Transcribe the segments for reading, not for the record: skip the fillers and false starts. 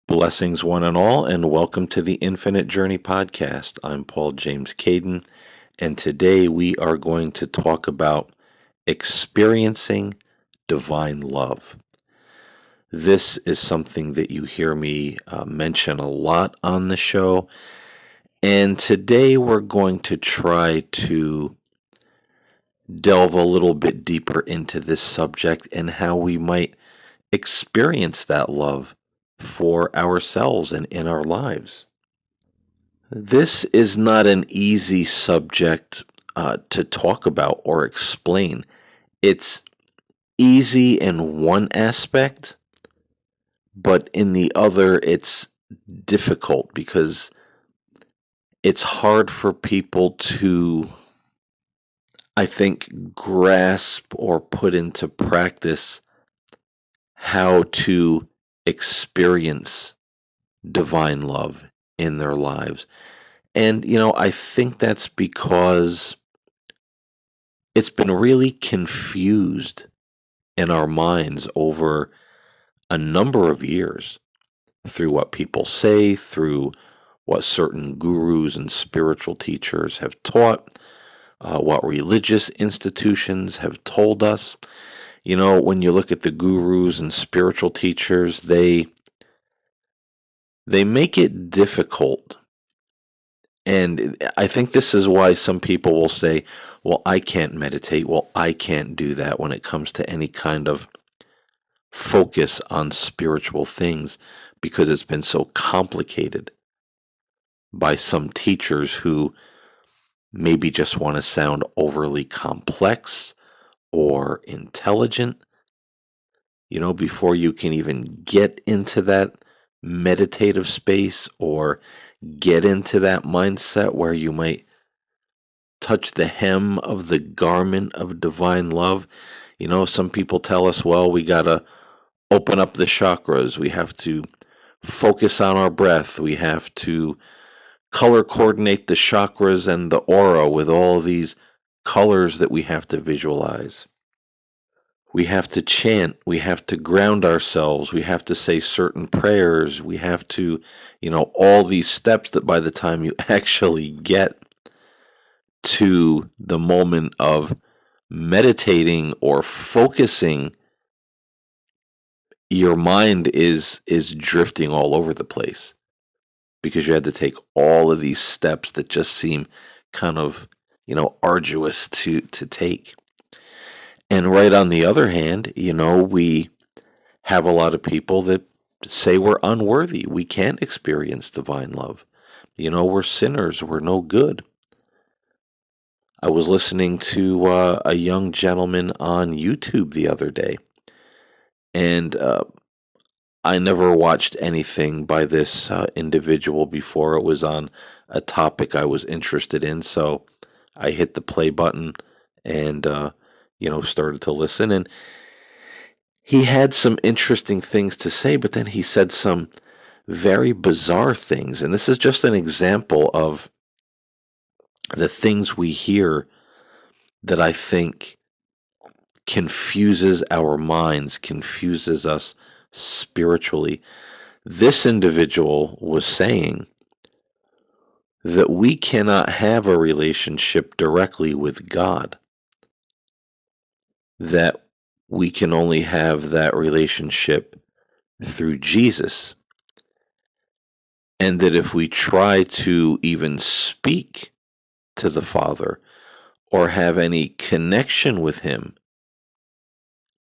Blessings, one and all, and welcome to the Infinite Journey podcast. I'm Paul James Caiden, and today we are going to talk about experiencing divine love. This is something that you hear me mention a lot on the show, and today we're going to try to delve a little bit deeper into this subject and how we might experience that love for ourselves and in our lives. This is not an easy subject to talk about or explain. It's easy in one aspect, but in the other, it's difficult because it's hard for people to, I think, grasp or put into practice how to experience divine love in their lives. And, I think that's because it's been really confused in our minds over a number of years through what people say, through what certain gurus and spiritual teachers have taught, what religious institutions have told us. When you look at the gurus and spiritual teachers, they make it difficult. And I think this is why some people will say, well, I can't meditate. Well, I can't do that when it comes to any kind of focus on spiritual things because it's been so complicated by some teachers who maybe just want to sound overly complex or intelligent, before you can even get into that meditative space or get into that mindset where you might touch the hem of the garment of divine love. Some people tell us, well, we got to open up the chakras. We have to focus on our breath. We have to color coordinate the chakras and the aura with all these colors that we have to visualize. We have to chant. We have to ground ourselves. We have to say certain prayers. We have to, all these steps that by the time you actually get to the moment of meditating or focusing, your mind is drifting all over the place because you had to take all of these steps that just seem kind of, arduous to take. And right on the other hand, we have a lot of people that say we're unworthy. We can't experience divine love. We're sinners. We're no good. I was listening to a young gentleman on YouTube the other day, and I never watched anything by this individual before. It was on a topic I was interested in, so I hit the play button and started to listen. And he had some interesting things to say, but then he said some very bizarre things. And this is just an example of the things we hear that I think confuses our minds, confuses us spiritually. This individual was saying that we cannot have a relationship directly with God, that we can only have that relationship through Jesus, and that if we try to even speak to the Father or have any connection with Him,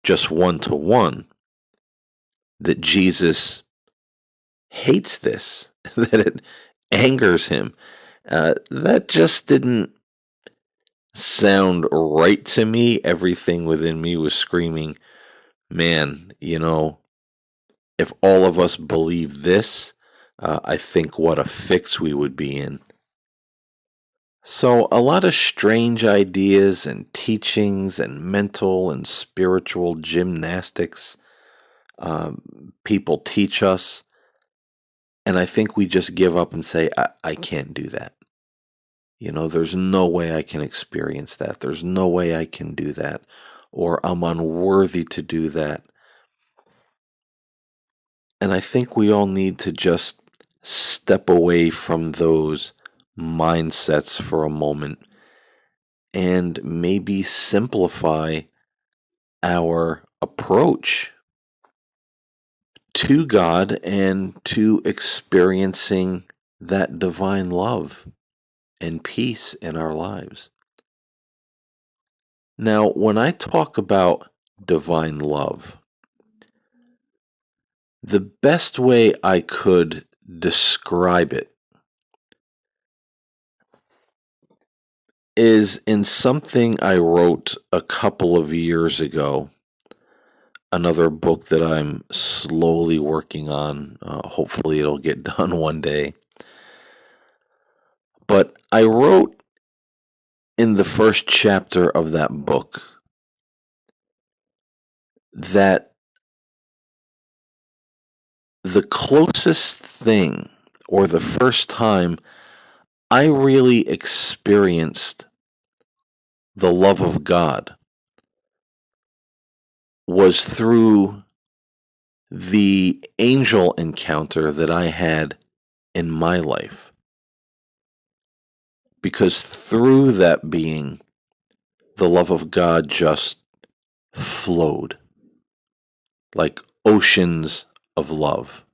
just one to one, that Jesus hates this, that it angers Him. That just didn't sound right to me. Everything within me was screaming, man, if all of us believe this, I think what a fix we would be in. So, a lot of strange ideas and teachings and mental and spiritual gymnastics people teach us. And I think we just give up and say, I can't do that. There's no way I can experience that. There's no way I can do that. Or I'm unworthy to do that. And I think we all need to just step away from those mindsets for a moment and maybe simplify our approach to God and to experiencing that divine love and peace in our lives. Now, when I talk about divine love, the best way I could describe it is in something I wrote a couple of years ago, another book that I'm slowly working on. Hopefully, it'll get done one day. But I wrote in the first chapter of that book that the closest thing, or the first time I really experienced the love of God, was through the angel encounter that I had in my life. Because through that being, the love of God just flowed like oceans of love.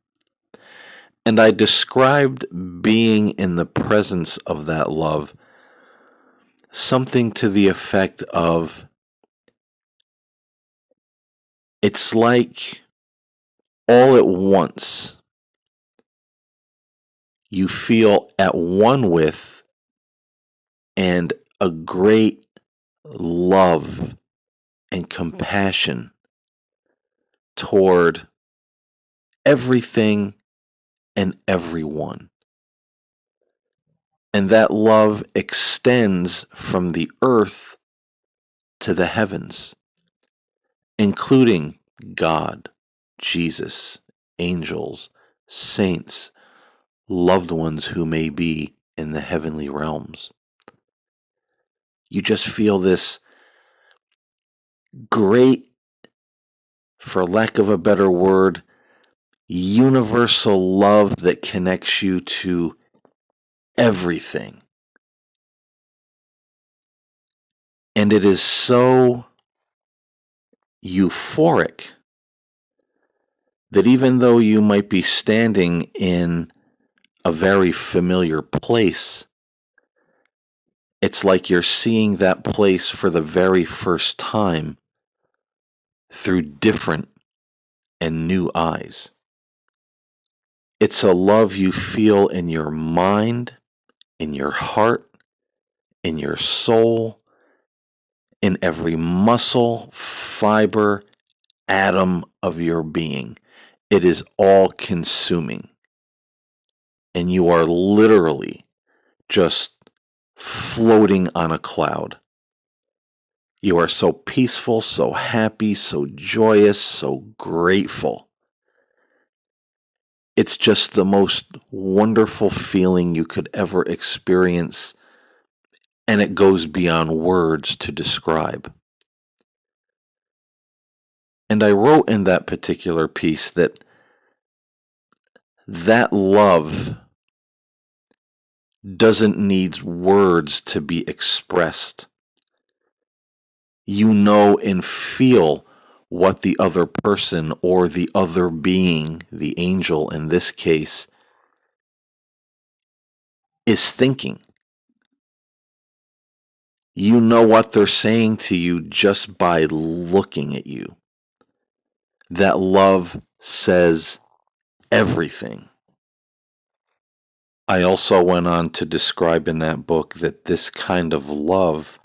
And I described being in the presence of that love something to the effect of it's like all at once you feel at one with and a great love and compassion toward everything and everyone. And that love extends from the earth to the heavens, including God, Jesus, angels, saints, loved ones who may be in the heavenly realms. You just feel this great, for lack of a better word, universal love that connects you to everything. And it is so euphoric that even though you might be standing in a very familiar place, it's like you're seeing that place for the very first time through different and new eyes. It's a love you feel in your mind, in your heart, in your soul, in every muscle, fiber, atom of your being. It is all consuming. And you are literally just floating on a cloud. You are so peaceful, so happy, so joyous, so grateful. It's just the most wonderful feeling you could ever experience, and it goes beyond words to describe. And I wrote in that particular piece that that love doesn't need words to be expressed. You know and feel what the other person or the other being, the angel in this case, is thinking. You know what they're saying to you just by looking at you. That love says everything. I also went on to describe in that book that this kind of love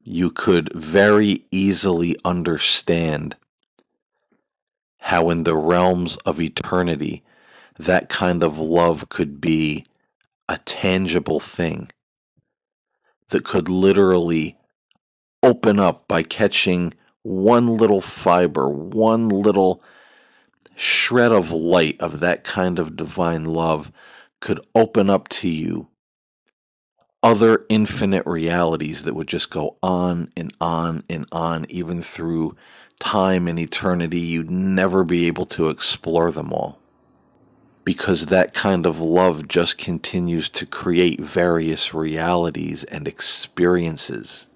you could very easily understand how in the realms of eternity that kind of love could be a tangible thing that could literally open up by catching one little fiber, one little shred of light of that kind of divine love could open up to you other infinite realities that would just go on and on and on, even through time and eternity, you'd never be able to explore them all. Because that kind of love just continues to create various realities and experiences.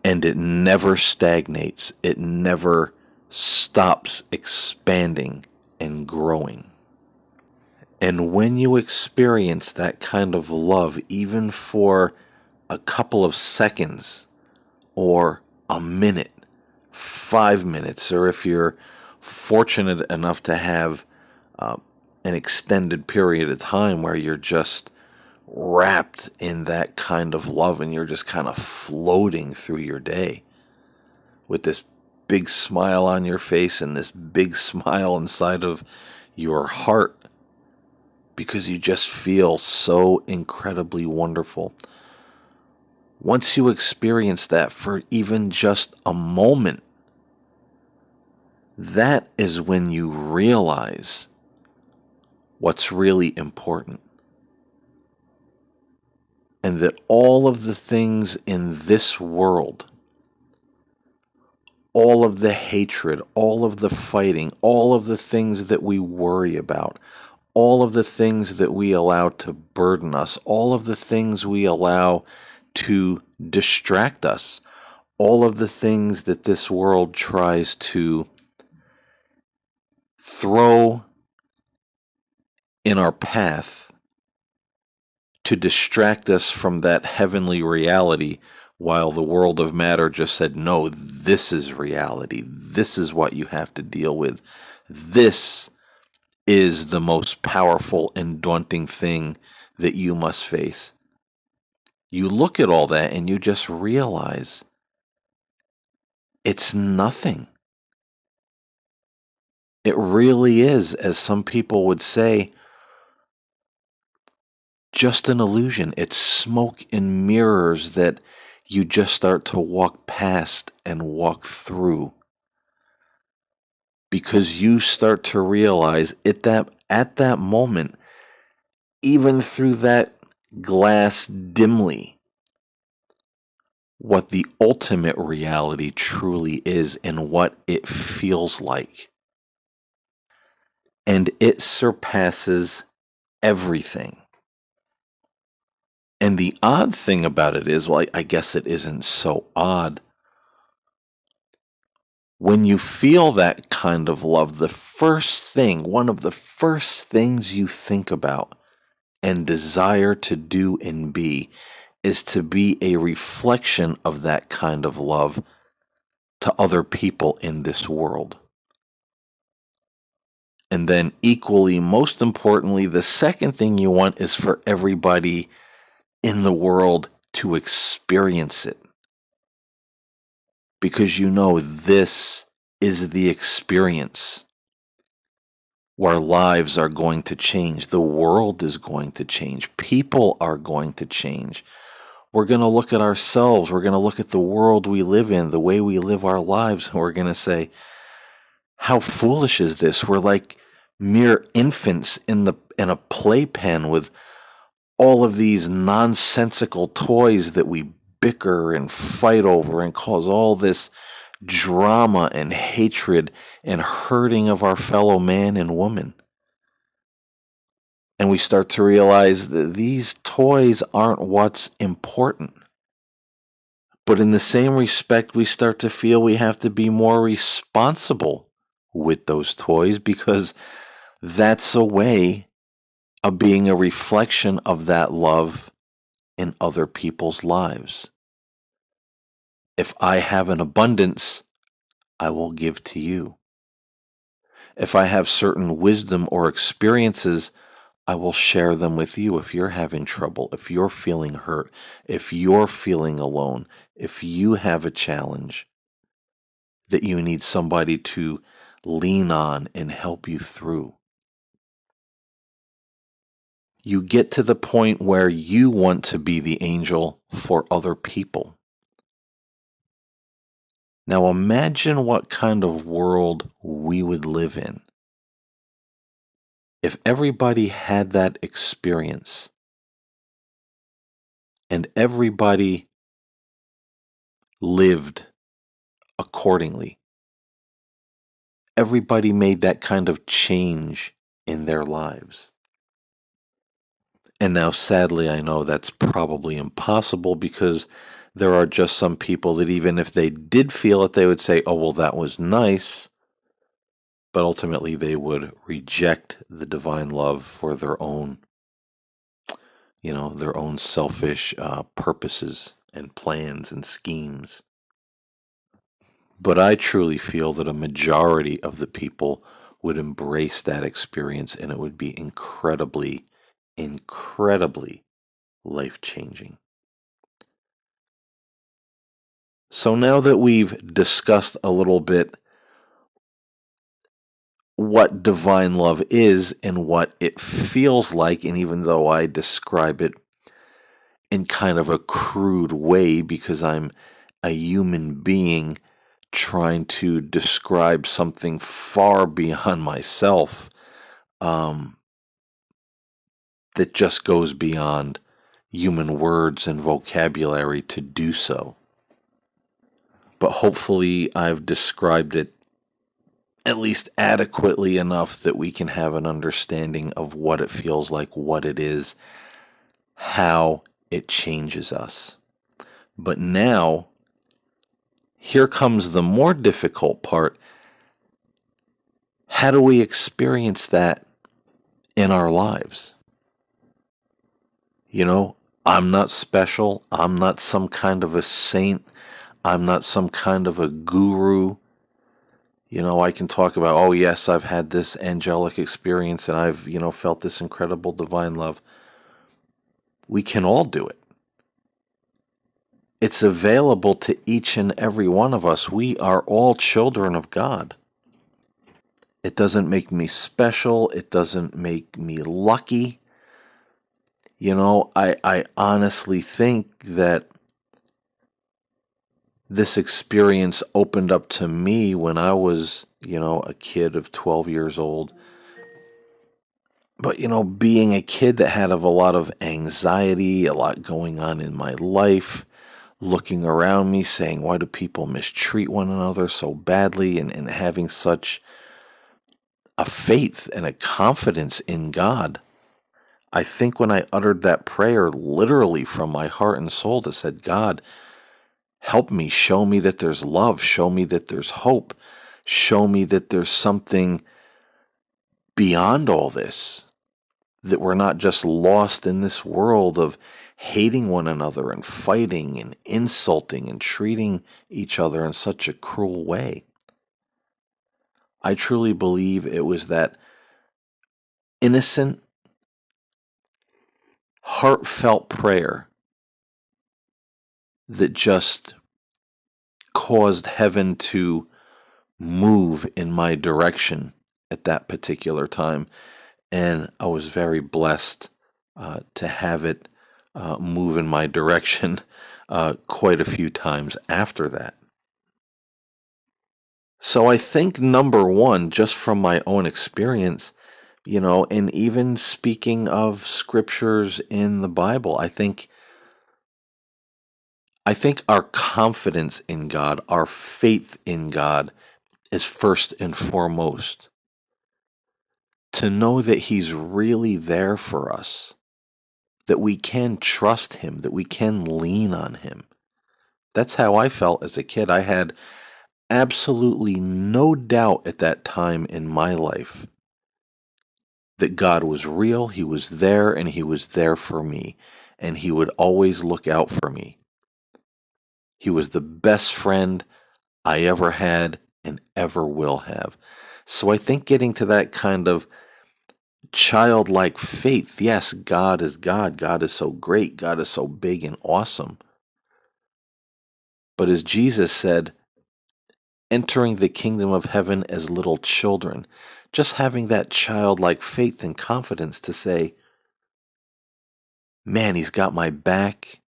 And it never stagnates. It never stops expanding and growing. And when you experience that kind of love, even for a couple of seconds or a minute, 5 minutes, or if you're fortunate enough to have uh, an extended period of time where you're just wrapped in that kind of love and you're just kind of floating through your day with this big smile on your face and this big smile inside of your heart because you just feel so incredibly wonderful. Once you experience that for even just a moment, that is when you realize what's really important. And that all of the things in this world, all of the hatred, all of the fighting, all of the things that we worry about, all of the things that we allow to burden us, all of the things we allow to distract us, all of the things that this world tries to throw in our path to distract us from that heavenly reality, while the world of matter just said, no, this is reality. This is what you have to deal with. This is the most powerful and daunting thing that you must face. You look at all that and you just realize it's nothing. It really is, as some people would say, just an illusion. It's smoke and mirrors that you just start to walk past and walk through, because you start to realize at that moment, even through that glass dimly, what the ultimate reality truly is and what it feels like. And it surpasses everything. And the odd thing about it is, well, I guess it isn't so odd. When you feel that kind of love, one of the first things you think about and desire to do and be is to be a reflection of that kind of love to other people in this world. And then, equally, most importantly, the second thing you want is for everybody in the world to experience it. Because you know this is the experience where lives are going to change. The world is going to change. People are going to change. We're going to look at ourselves. We're going to look at the world we live in, the way we live our lives, and we're going to say, how foolish is this? We're like mere infants in a playpen with all of these nonsensical toys that we bicker and fight over and cause all this drama and hatred and hurting of our fellow man and woman. And we start to realize that these toys aren't what's important. But in the same respect, we start to feel we have to be more responsible with those toys, because that's a way of being a reflection of that love in other people's lives. If I have an abundance, I will give to you. If I have certain wisdom or experiences, I will share them with you. If you're having trouble, if you're feeling hurt, if you're feeling alone, if you have a challenge that you need somebody to lean on and help you through, you get to the point where you want to be the angel for other people. Now imagine what kind of world we would live in if everybody had that experience and everybody lived accordingly. everybody made that kind of change in their lives. And now, sadly, I know that's probably impossible because there are just some people that even if they did feel it, they would say, oh, well, that was nice. But ultimately, they would reject the divine love for their own selfish purposes and plans and schemes. But I truly feel that a majority of the people would embrace that experience and it would be incredibly, incredibly life changing. So now that we've discussed a little bit what divine love is and what it feels like, and even though I describe it in kind of a crude way because I'm a human being trying to describe something far beyond myself, um, that just goes beyond human words and vocabulary to do so. But hopefully, I've described it at least adequately enough that we can have an understanding of what it feels like, what it is, how it changes us. But now, here comes the more difficult part. How do we experience that in our lives? You know, I'm not special. I'm not some kind of a saint. I'm not some kind of a guru. I can talk about, oh, yes, I've had this angelic experience and I've, felt this incredible divine love. We can all do it. It's available to each and every one of us. We are all children of God. It doesn't make me special. It doesn't make me lucky. I honestly think that this experience opened up to me when I was, a kid of 12 years old. But, being a kid that had a lot of anxiety, a lot going on in my life, looking around me saying, why do people mistreat one another so badly? And having such a faith and a confidence in God. I think when I uttered that prayer literally from my heart and soul that said, God, help me, show me that there's love, show me that there's hope, show me that there's something beyond all this, that we're not just lost in this world of hating one another and fighting and insulting and treating each other in such a cruel way. I truly believe it was that innocent, heartfelt prayer that just caused heaven to move in my direction at that particular time. And I was very blessed to have it move in my direction quite a few times after that. So I think number one, just from my own experience, and even speaking of scriptures in the Bible, I think our confidence in God, our faith in God is first and foremost. To know that He's really there for us, that we can trust Him, that we can lean on Him. That's how I felt as a kid. I had absolutely no doubt at that time in my life that God was real, He was there, and He was there for me, and He would always look out for me. He was the best friend I ever had and ever will have. So I think getting to that kind of childlike faith, yes, God is God. God is so great. God is so big and awesome. But as Jesus said, entering the kingdom of heaven as little children, just having that childlike faith and confidence to say, man, He's got my back,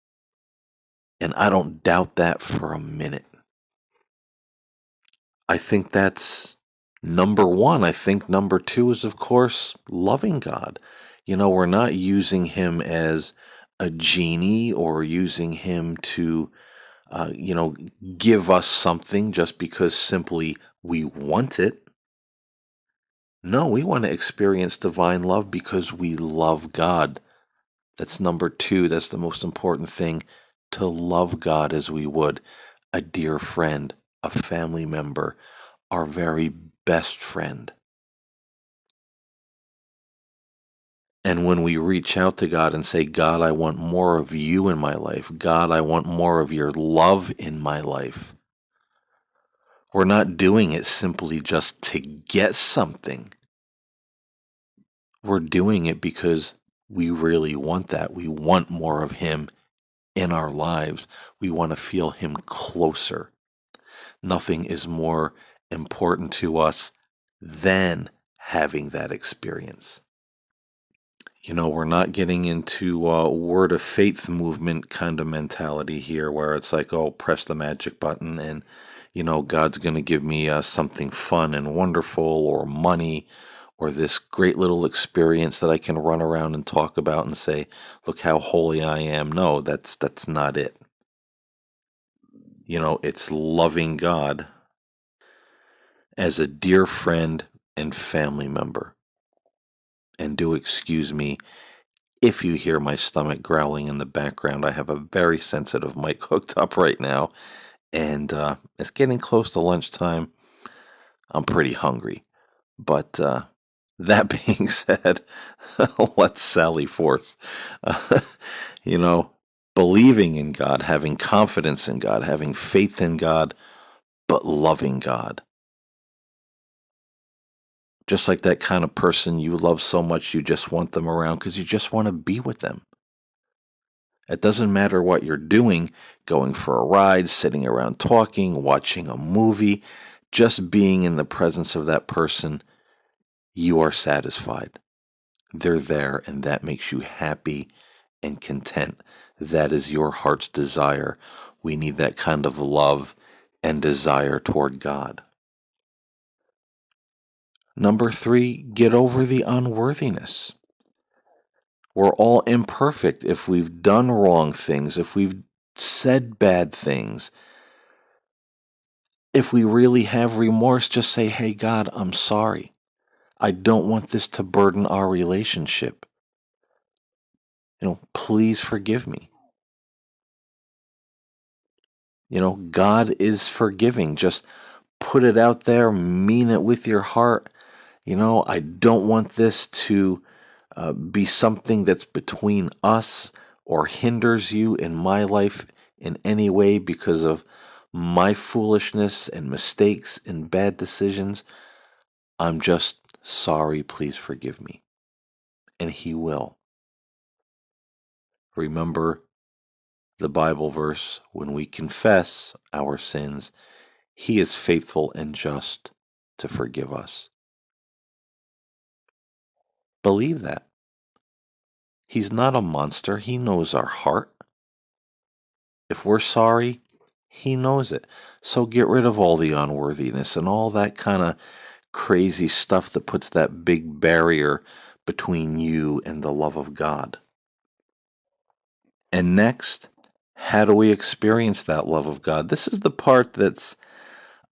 and I don't doubt that for a minute. I think that's number one. I think number two is, of course, loving God. We're not using Him as a genie or using Him to, uh, you know, give us something just because simply we want it. No, we want to experience divine love because we love God. That's number two. That's the most important thing, to love God as we would a dear friend, a family member, our very best friend. And when we reach out to God and say, God, I want more of you in my life. God, I want more of your love in my life. We're not doing it simply just to get something. We're doing it because we really want that. We want more of Him in our lives. We want to feel Him closer. Nothing is more important to us than having that experience. We're not getting into word of faith movement kind of mentality here where it's like, oh, press the magic button and, God's going to give me something fun and wonderful or money or this great little experience that I can run around and talk about and say, look how holy I am. No, that's not it. It's loving God as a dear friend and family member. And do excuse me if you hear my stomach growling in the background. I have a very sensitive mic hooked up right now, and it's getting close to lunchtime. I'm pretty hungry. But that being said, let's sally forth. Uh, you know, believing in God, having confidence in God, having faith in God, but loving God. Just like that kind of person you love so much, you just want them around because you just want to be with them. It doesn't matter what you're doing, going for a ride, sitting around talking, watching a movie, just being in the presence of that person, you are satisfied. They're there, and that makes you happy and content. That is your heart's desire. We need that kind of love and desire toward God. Number three, get over the unworthiness. We're all imperfect. If we've done wrong things, if we've said bad things, if we really have remorse, just say, hey, God, I'm sorry. I don't want this to burden our relationship. Please forgive me. God is forgiving. Just put it out there, mean it with your heart. I don't want this to be something that's between us or hinders you in my life in any way because of my foolishness and mistakes and bad decisions. I'm just sorry. Please forgive me. And He will. Remember the Bible verse, when we confess our sins, He is faithful and just to forgive us. Believe that. He's not a monster. He knows our heart. If we're sorry, He knows it. So get rid of all the unworthiness and all that kind of crazy stuff that puts that big barrier between you and the love of God. And next, how do we experience that love of God? This is the part that's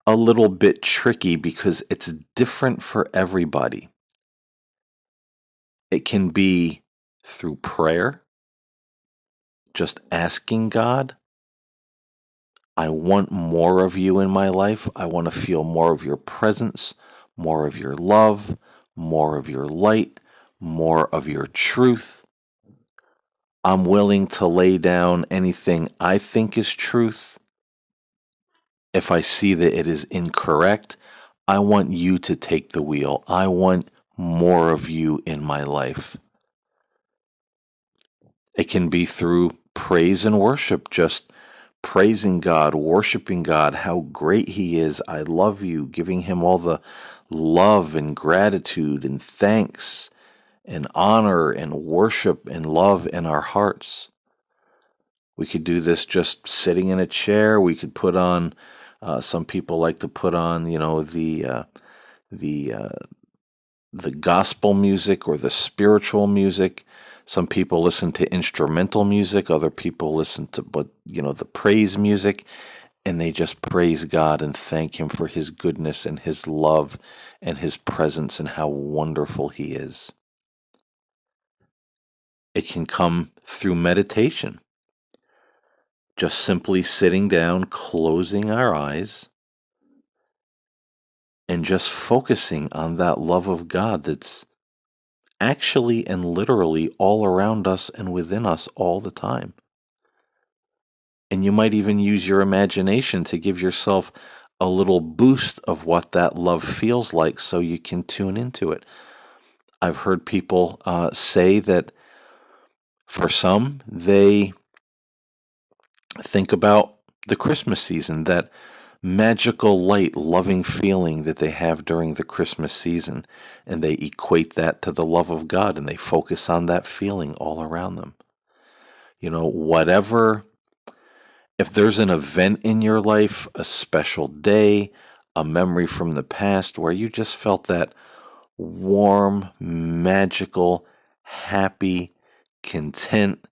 a little bit tricky because it's different for everybody. It can be through prayer, just asking God, I want more of you in my life. I want to feel more of your presence, more of your love, more of your light, more of your truth. I'm willing to lay down anything I think is truth. If I see that it is incorrect, I want you to take the wheel. I want more of you in my life. It can be through praise and worship, just praising God, worshiping God, how great He is. I love you, giving Him all the love and gratitude and thanks and honor and worship and love in our hearts. We could do this just sitting in a chair. We could put on, some people like to put on, the the gospel music or the spiritual music. Some people listen to instrumental music. Other people listen to, the praise music. and they just praise God and thank Him for His goodness and His love and His presence and how wonderful He is. It can come through meditation, just simply sitting down, closing our eyes, and just focusing on that love of God that's actually and literally all around us and within us all the time. And you might even use your imagination to give yourself a little boost of what that love feels like so you can tune into it. I've heard people say that for some, they think about the Christmas season, that magical, light, loving feeling that they have during the Christmas season, and they equate that to the love of God and they focus on that feeling all around them. Whatever, if there's an event in your life, a special day, a memory from the past where you just felt that warm, magical, happy, content,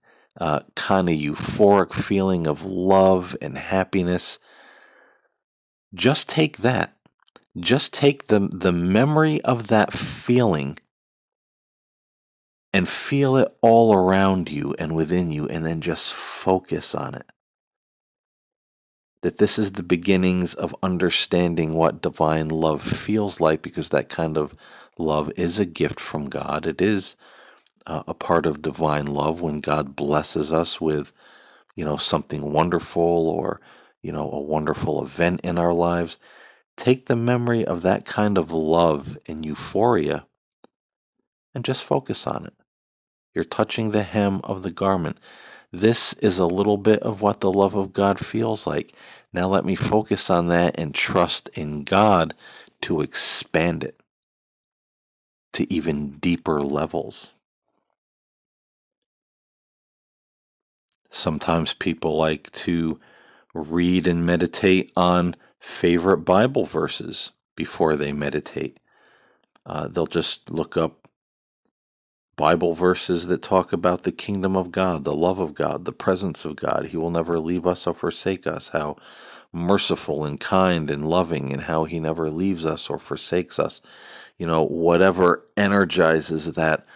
kind of euphoric feeling of love and happiness, just take that. Just take the memory of that feeling and feel it all around you and within you, and then just focus on it. That this is the beginnings of understanding what divine love feels like, because that kind of love is a gift from God. It is a part of divine love when God blesses us with, something wonderful, or, a wonderful event in our lives. Take the memory of that kind of love and euphoria and just focus on it. You're touching the hem of the garment. This is a little bit of what the love of God feels like. Now let me focus on that and trust in God to expand it to even deeper levels. Sometimes people like to read and meditate on favorite Bible verses before they meditate. They'll just look up Bible verses that talk about the kingdom of God, the love of God, the presence of God. He will never leave us or forsake us. How merciful and kind and loving, and how He never leaves us or forsakes us. Whatever energizes that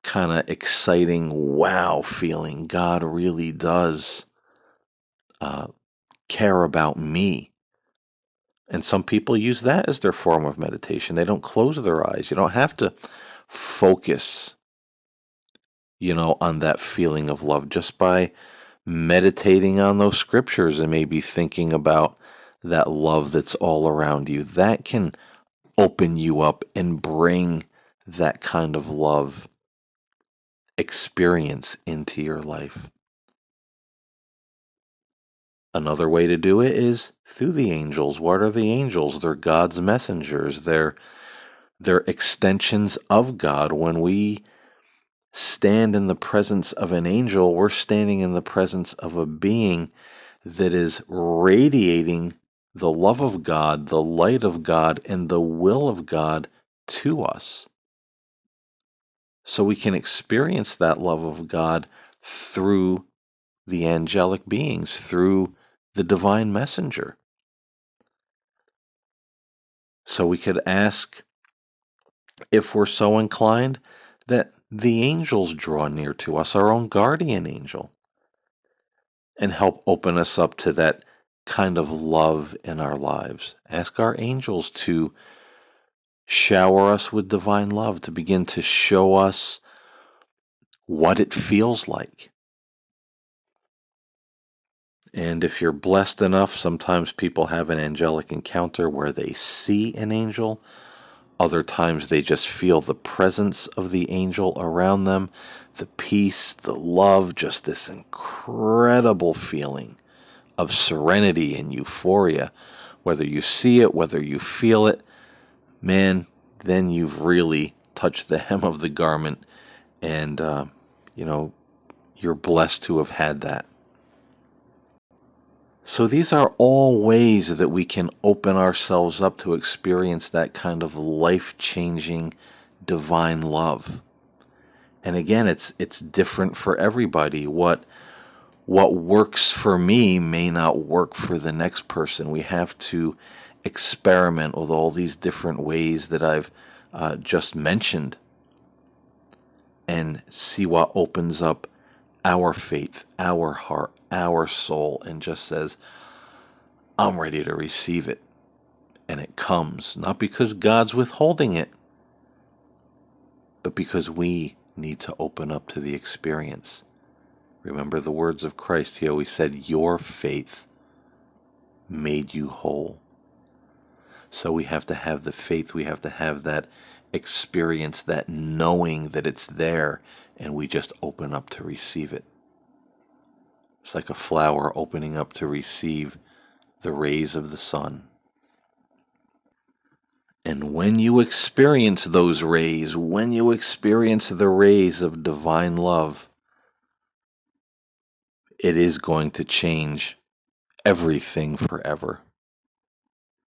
kind of exciting wow feeling. God really does uh, care about me. And some people use that as their form of meditation. They don't close their eyes. You don't have to focus, on that feeling of love, just by meditating on those scriptures and maybe thinking about that love that's all around you. That can open you up and bring that kind of love experience into your life. Another way to do it is through the angels. What are the angels? They're God's messengers. They're extensions of God. When we stand in the presence of an angel, we're standing in the presence of a being that is radiating the love of God, the light of God, and the will of God to us. So we can experience that love of God through the angelic beings, through the divine messenger. So we could ask, if we're so inclined, that the angels draw near to us, our own guardian angel, and help open us up to that kind of love in our lives. Ask our angels to shower us with divine love, to begin to show us what it feels like. And if you're blessed enough, sometimes people have an angelic encounter where they see an angel. Other times they just feel the presence of the angel around them, the peace, the love, just this incredible feeling of serenity and euphoria. Whether you see it, whether you feel it, man, then you've really touched the hem of the garment, and you know you're blessed to have had that. So these are all ways that we can open ourselves up to experience that kind of life-changing divine love. And again, it's different for everybody. What what works for me may not work for the next person. We have to experiment with all these different ways that I've just mentioned and see what opens up our faith, our heart, our soul, and just says, I'm ready to receive it. And it comes, not because God's withholding it, but because we need to open up to the experience. Remember the words of Christ. He always said, your faith made you whole. So we have to have the faith, we have to have that experience, that knowing that it's there, and we just open up to receive it. It's like a flower opening up to receive the rays of the sun. And when you experience those rays, when you experience the rays of divine love, it is going to change everything forever.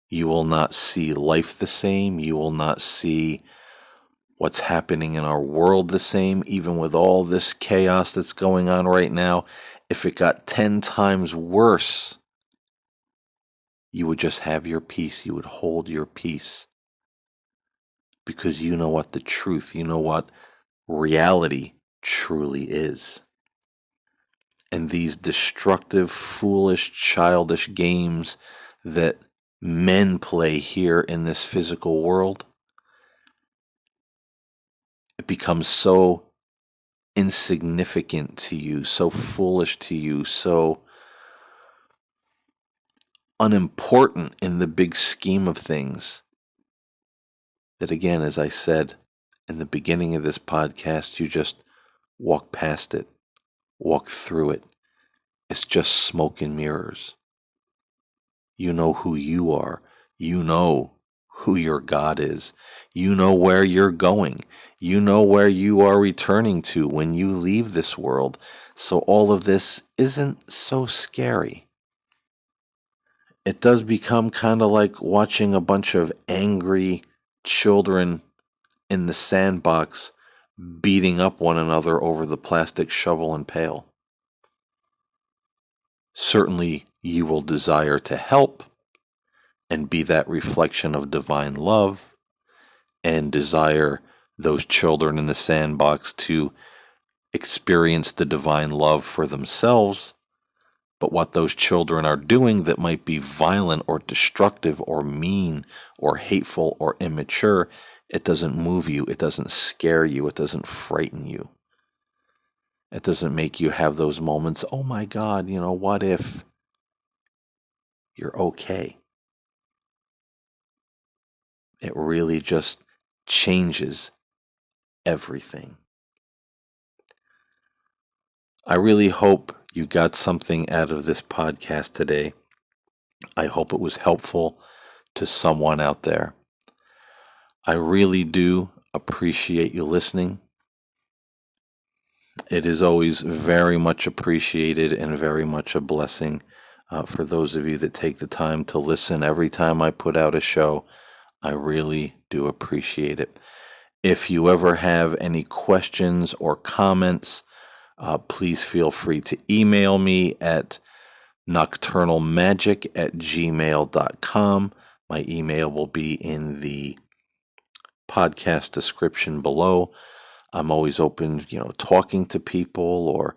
You will not see life the same. You will not see what's happening in our world the same, even with all this chaos that's going on right now. If it got 10 times worse, you would just have your peace. You would hold your peace because you know what the truth, you know what reality truly is. And these destructive, foolish, childish games that men play here in this physical world, it becomes so insignificant to you, so foolish to you, so unimportant in the big scheme of things that, again, as I said in the beginning of this podcast, you just walk past it, walk through it. It's just smoke and mirrors. You know who you are. You know who your God is. You know where you're going. You know where you are returning to when you leave this world. So all of this isn't so scary. It does become kind of like watching a bunch of angry children in the sandbox beating up one another over the plastic shovel and pail. Certainly, you will desire to help and be that reflection of divine love and desire those children in the sandbox to experience the divine love for themselves. But what those children are doing that might be violent or destructive or mean or hateful or immature, it doesn't move you. It doesn't scare you. It doesn't frighten you. It doesn't make you have those moments, oh my God, what if? You're okay. It really just changes everything. I really hope you got something out of this podcast today. I hope it was helpful to someone out there. I really do appreciate you listening. It is always very much appreciated and very much a blessing for those of you that take the time to listen every time I put out a show. I really do appreciate it. If you ever have any questions or comments, please feel free to email me at nocturnalmagic@gmail.com. My email will be in the podcast description below. I'm always open, talking to people or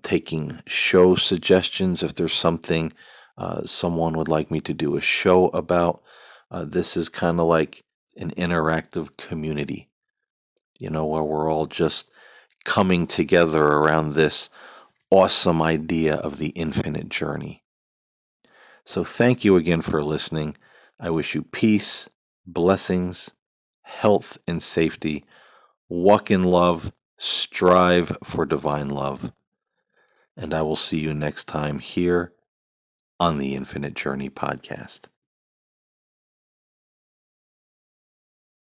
taking show suggestions if there's something someone would like me to do a show about. This is kind of like an interactive community, where we're all just coming together around this awesome idea of the infinite journey. So thank you again for listening. I wish you peace, blessings, health, and safety. Walk in love, strive for divine love. And I will see you next time here on the Infinite Journey podcast.